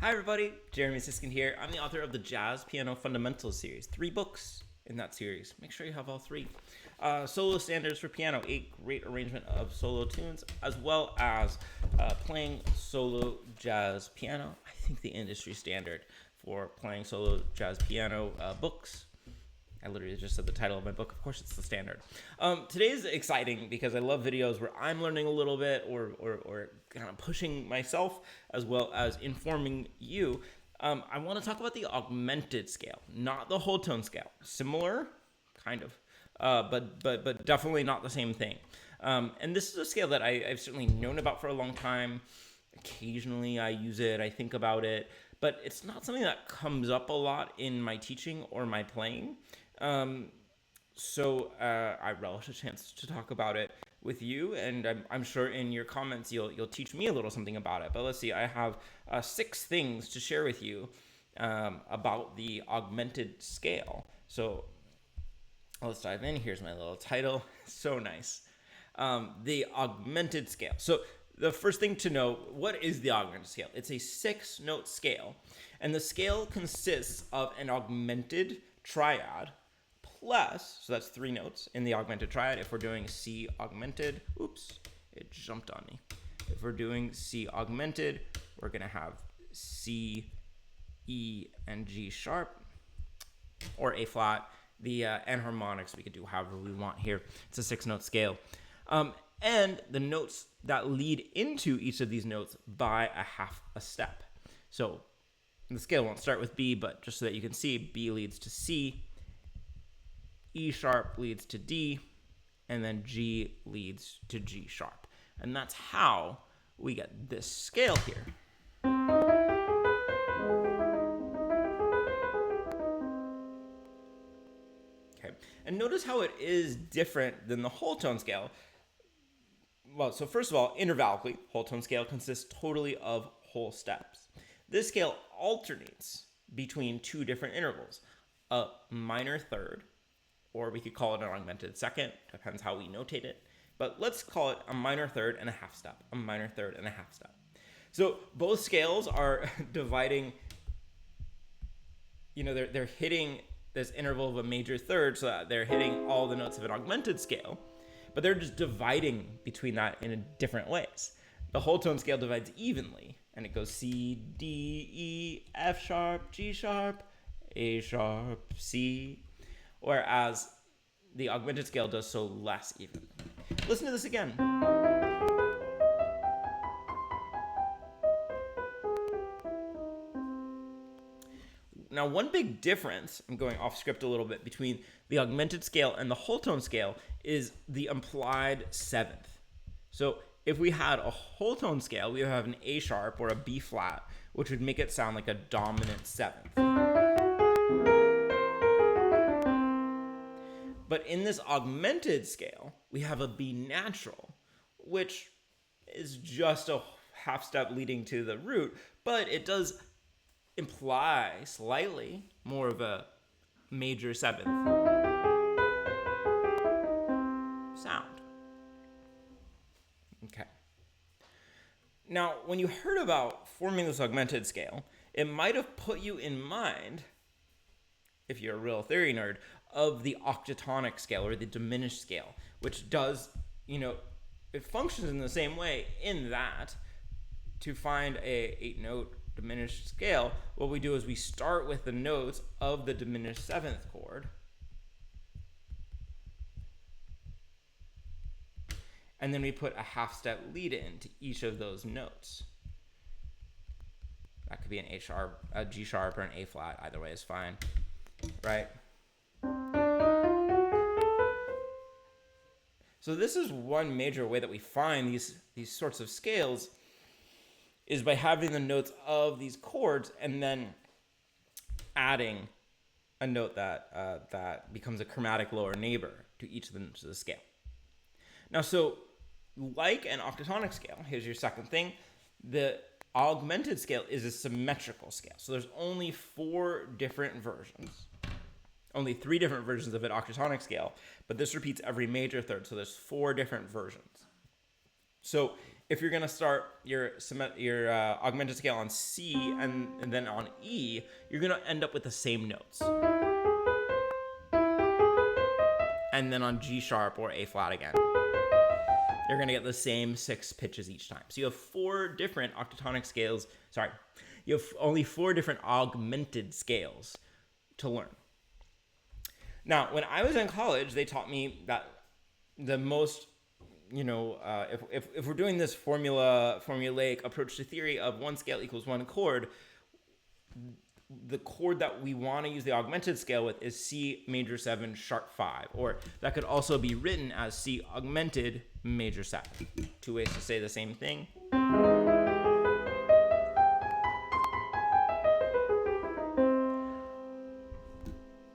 Hi everybody, Jeremy Siskind here. I'm the author of the Jazz Piano Fundamentals series. 3 books in that series. Make sure you have all 3. Solo standards for piano, 8 great arrangement of solo tunes, as well as playing solo jazz piano. I think the industry standard for playing solo jazz piano books. I literally just said the title of my book. Of course, it's the standard. Today is exciting because I love videos where I'm learning a little bit or kind of pushing myself as well as informing you. I want to talk about the augmented scale, not the whole tone scale. Similar, kind of, but definitely not the same thing. And this is a scale that I've certainly known about for a long time. Occasionally I use it, I think about it, but it's not something that comes up a lot in my teaching or my playing. So I relish a chance to talk about it with you, and I'm sure in your comments you'll teach me a little something about it. But let's see, I have 6 things to share with you about the augmented scale. So let's dive in. Here's my little title. So nice. The augmented scale. So the first thing to know, what is the augmented scale? It's a 6-note scale, and the scale consists of an augmented triad plus, so that's 3 notes in the augmented triad. If we're doing C augmented, oops, it jumped on me. If we're doing C augmented, we're gonna have C, E, and G sharp, or A flat. The enharmonics we could do however we want here. It's a 6-note scale. And the notes that lead into each of these notes by a half a step. So the scale won't start with B, but just so that you can see, B leads to C, E sharp leads to D, and then G leads to G sharp. And that's how we get this scale here. Okay, and notice how it is different than the whole tone scale. Well, so first of all, intervallically, whole tone scale consists totally of whole steps. This scale alternates between 2 different intervals, a minor third, or we could call it an augmented second, depends how we notate it. But let's call it a minor third and a half step, a minor third and a half step. So both scales are dividing, they're hitting this interval of a major third, so that they're hitting all the notes of an augmented scale, but they're just dividing between that in different ways. The whole tone scale divides evenly, and it goes C, D, E, F sharp, G sharp, A sharp, C, whereas the augmented scale does so less even. Listen to this again. Now, one big difference, I'm going off script a little bit, between the augmented scale and the whole tone scale is the implied 7th. So if we had a whole tone scale, we would have an A sharp or a B flat, which would make it sound like a dominant 7th. But in this augmented scale, we have a B natural, which is just a half step leading to the root, but it does imply slightly more of a major 7th sound. Okay. Now, when you heard about forming this augmented scale, it might have put you in mind, if you're a real theory nerd, of the octatonic scale or the diminished scale, which does, it functions in the same way in that to find a 8-note diminished scale, what we do is we start with the notes of the diminished 7th chord, and then we put a half step lead in to each of those notes. That could be an A sharp, a G sharp, or an A flat. Either way is fine, right? So this is one major way that we find these sorts of scales, is by having the notes of these chords and then adding a note that becomes a chromatic lower neighbor to each of the notes of the scale. Now, so like an octatonic scale, here's your second thing, the augmented scale is a symmetrical scale. So there's only 4 different versions. Only 3 different versions of an octatonic scale, but this repeats every major third, so there's 4 different versions. So if you're gonna start your augmented scale on C and then on E, you're gonna end up with the same notes. And then on G sharp or A flat again, you're gonna get the same 6 pitches each time. So you have 4 different octatonic scales. Sorry, you have only 4 different augmented scales to learn. Now, when I was in college, they taught me that the most, if we're doing this formulaic approach to theory of 1 scale equals 1 chord, the chord that we want to use the augmented scale with is C major 7 sharp 5, or that could also be written as C augmented major 7. 2 ways to say the same thing.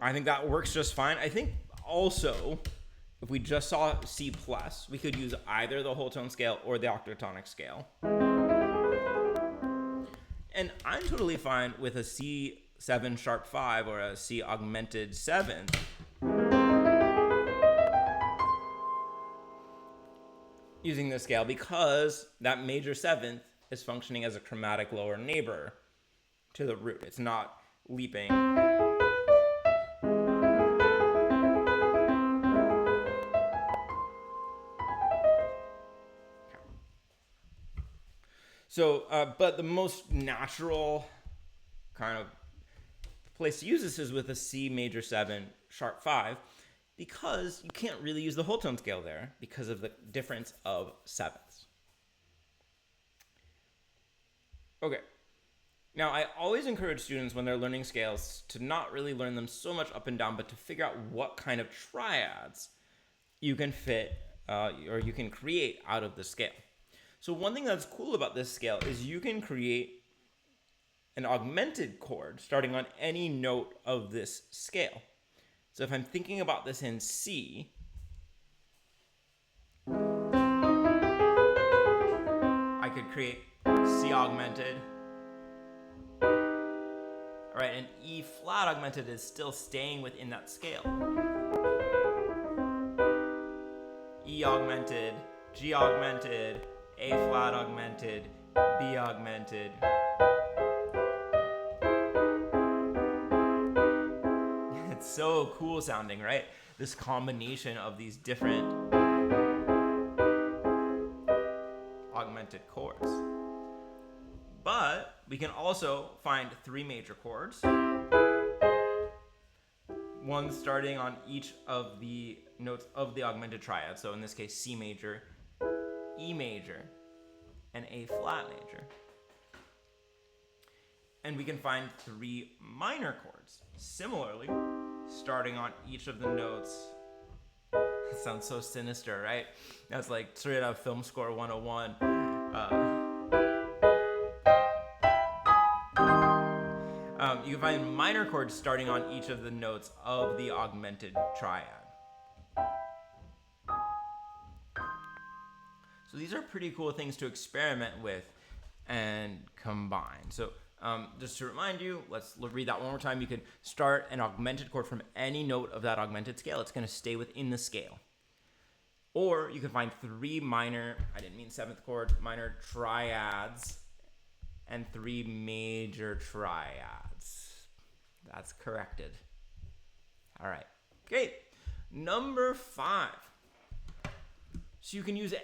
I think that works just fine. I think also, if we just saw C+, we could use either the wholetone scale or the octatonic scale. And I'm totally fine with a C7 sharp 5 or a C augmented 7. Using this scale, because that major 7th is functioning as a chromatic lower neighbor to the root. It's not leaping. So, but the most natural kind of place to use this is with a C major 7 sharp 5, because you can't really use the wholetone scale there because of the difference of 7ths. Okay. Now, I always encourage students when they're learning scales to not really learn them so much up and down, but to figure out what kind of triads you can fit or you can create out of the scale. So one thing that's cool about this scale is you can create an augmented chord starting on any note of this scale. So if I'm thinking about this in C, I could create C augmented. All right, and E flat augmented is still staying within that scale. E augmented, G augmented, A flat augmented, B augmented. It's so cool sounding, right? This combination of these different augmented chords. But we can also find 3 major chords. One starting on each of the notes of the augmented triad. So in this case, C major, E major, and A flat major. And we can find 3 minor chords. Similarly, starting on each of the notes. It sounds so sinister, right? That's like straight out of Film Score 101. You can find minor chords starting on each of the notes of the augmented triad. So these are pretty cool things to experiment with and combine. So just to remind you, let's read that one more time. You can start an augmented chord from any note of that augmented scale. It's going to stay within the scale. Or you can find 3 minor, I didn't mean 7th chord, minor triads and 3 major triads. That's corrected. All right, great. Number 5. So you can use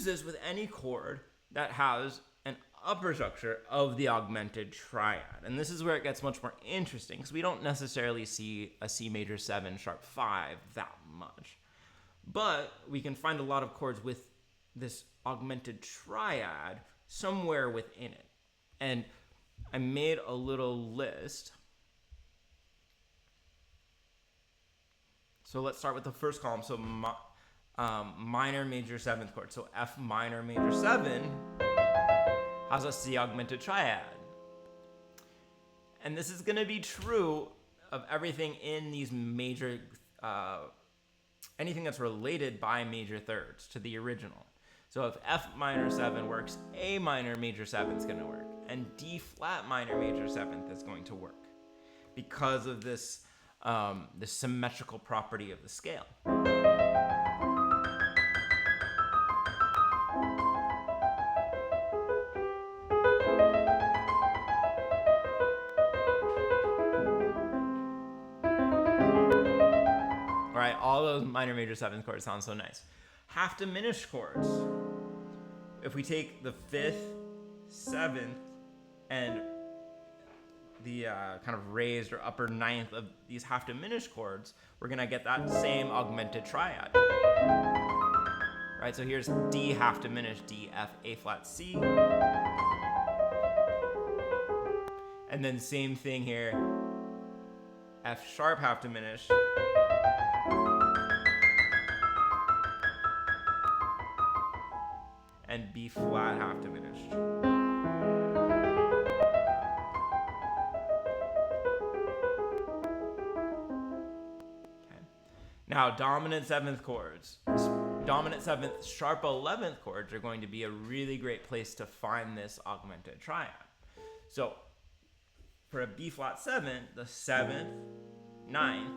this with any chord that has an upper structure of the augmented triad. And this is where it gets much more interesting, because we don't necessarily see a C major 7 sharp 5 that much. But we can find a lot of chords with this augmented triad somewhere within it. And I made a little list. So let's start with the first column. So minor major 7th chord. So F minor major 7 has a C augmented triad. And this is going to be true of everything in these major, anything that's related by major thirds to the original. So if F minor 7 works, A minor major 7 is going to work. And D flat minor major 7th is going to work because of this symmetrical property of the scale. all those minor major seventh chords sound so nice. Half diminished chords. If we take the 5th, 7th, and the kind of raised or upper ninth of these half diminished chords, we're gonna get that same augmented triad. Right, so here's D half diminished, D, F, A flat, C. And then same thing here, F sharp half diminished. And B flat half diminished. Okay. Now, dominant 7th chords. Dominant 7th, sharp 11th chords are going to be a really great place to find this augmented triad. So, for a B flat 7, the 7th, 9th,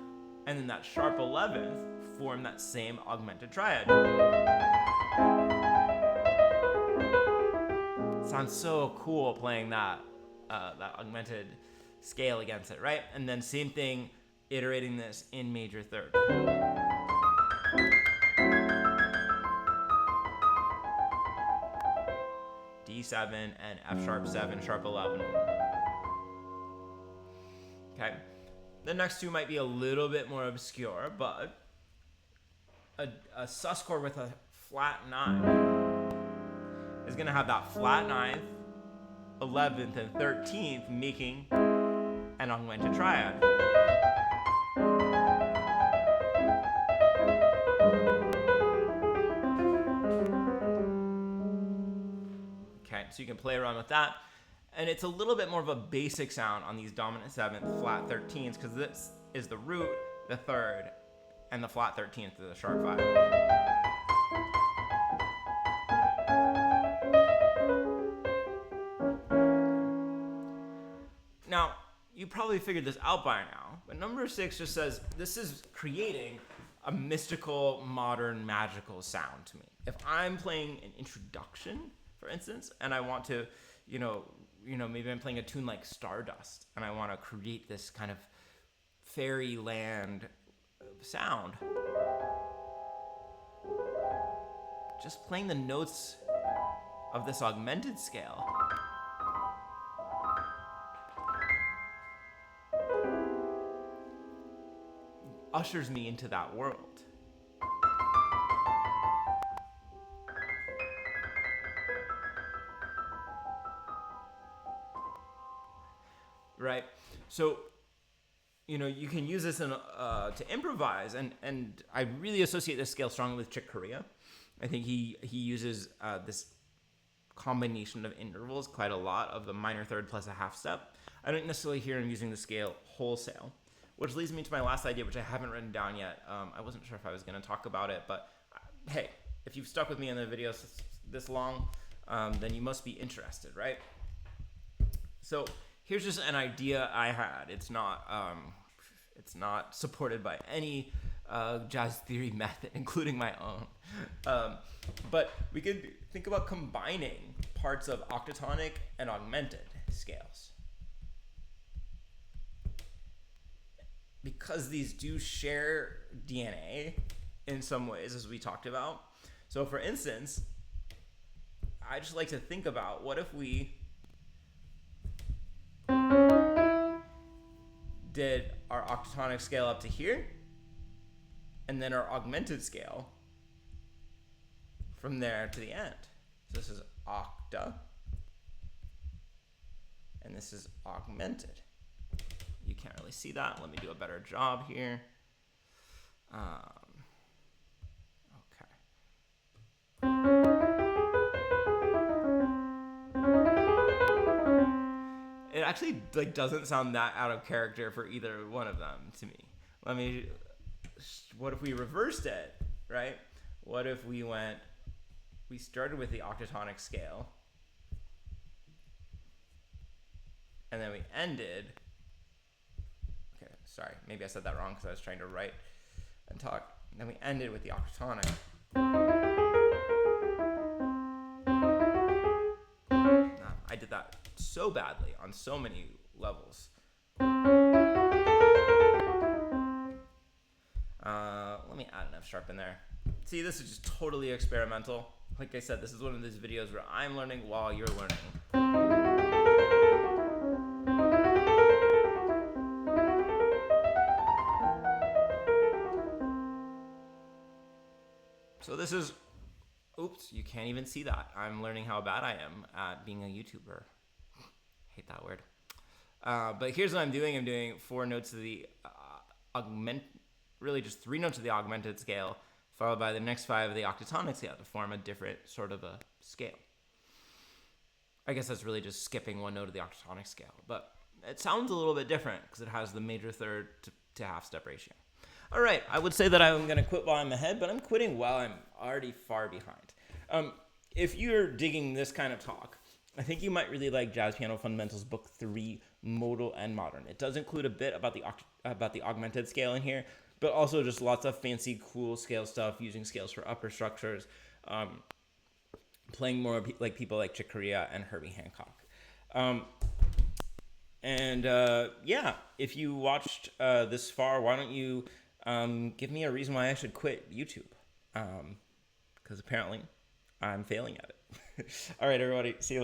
and then that sharp 11th form that same augmented triad. Sounds so cool playing that augmented scale against it, right? And then same thing, iterating this in major third. D7 and F sharp 7, sharp 11. Okay. The next two might be a little bit more obscure, but a sus chord with a flat 9 is going to have that flat 9th, 11th, and 13th making an augmented triad. Okay, so you can play around with that. And it's a little bit more of a basic sound on these dominant 7th, flat 13s, because this is the root, the 3rd, and the flat 13th is the sharp 5. Now, you probably figured this out by now, but number 6 just says this is creating a mystical, modern, magical sound to me. If I'm playing an introduction, for instance, and I want to, maybe I'm playing a tune like Stardust, and I want to create this kind of fairyland sound. Just playing the notes of this augmented scale ushers me into that world. Right? So, you can use this to improvise, and I really associate this scale strongly with Chick Corea. I think he uses this combination of intervals quite a lot, of the minor third plus a half step. I don't necessarily hear him using the scale wholesale, which leads me to my last idea, which I haven't written down yet. I wasn't sure if I was going to talk about it, but hey, if you've stuck with me in the videos this long, then you must be interested, right? So here's just an idea I had. It's not supported by any jazz theory method, including my own. But we could think about combining parts of octatonic and augmented scales, because these do share DNA in some ways, as we talked about. So for instance, I just like to think about, what if we did our octatonic scale up to here, and then our augmented scale from there to the end. So this is octa, and this is augmented. You can't really see that. Let me do a better job here. It actually doesn't sound that out of character for either one of them to me. What if we reversed it, right? What if we started with the octatonic scale, and then we ended, okay, sorry, maybe I said that wrong because I was trying to write and talk. And then we ended with the octatonic. I did that so badly on so many levels. let me add an F sharp in there. See, this is just totally experimental. Like I said, this is one of these videos where I'm learning while you're learning. So this is, oops, you can't even see that. I'm learning how bad I am at being a YouTuber. Hate that word. But here's what I'm doing. I'm doing 4 notes of the really just 3 notes of the augmented scale, followed by the next 5 of the octatonic scale to form a different sort of a scale. I guess that's really just skipping 1 note of the octatonic scale, but it sounds a little bit different because it has the major third to half step ratio. All right, I would say that I'm going to quit while I'm ahead, but I'm quitting while I'm already far behind. If you're digging this kind of talk, I think you might really like Jazz Piano Fundamentals Book 3, Modal and Modern. It does include a bit about the augmented scale in here, but also just lots of fancy, cool scale stuff, using scales for upper structures, playing more like people like Chick Corea and Herbie Hancock. Yeah, if you watched this far, why don't you give me a reason why I should quit YouTube? Because apparently I'm failing at it. All right, everybody. See you later.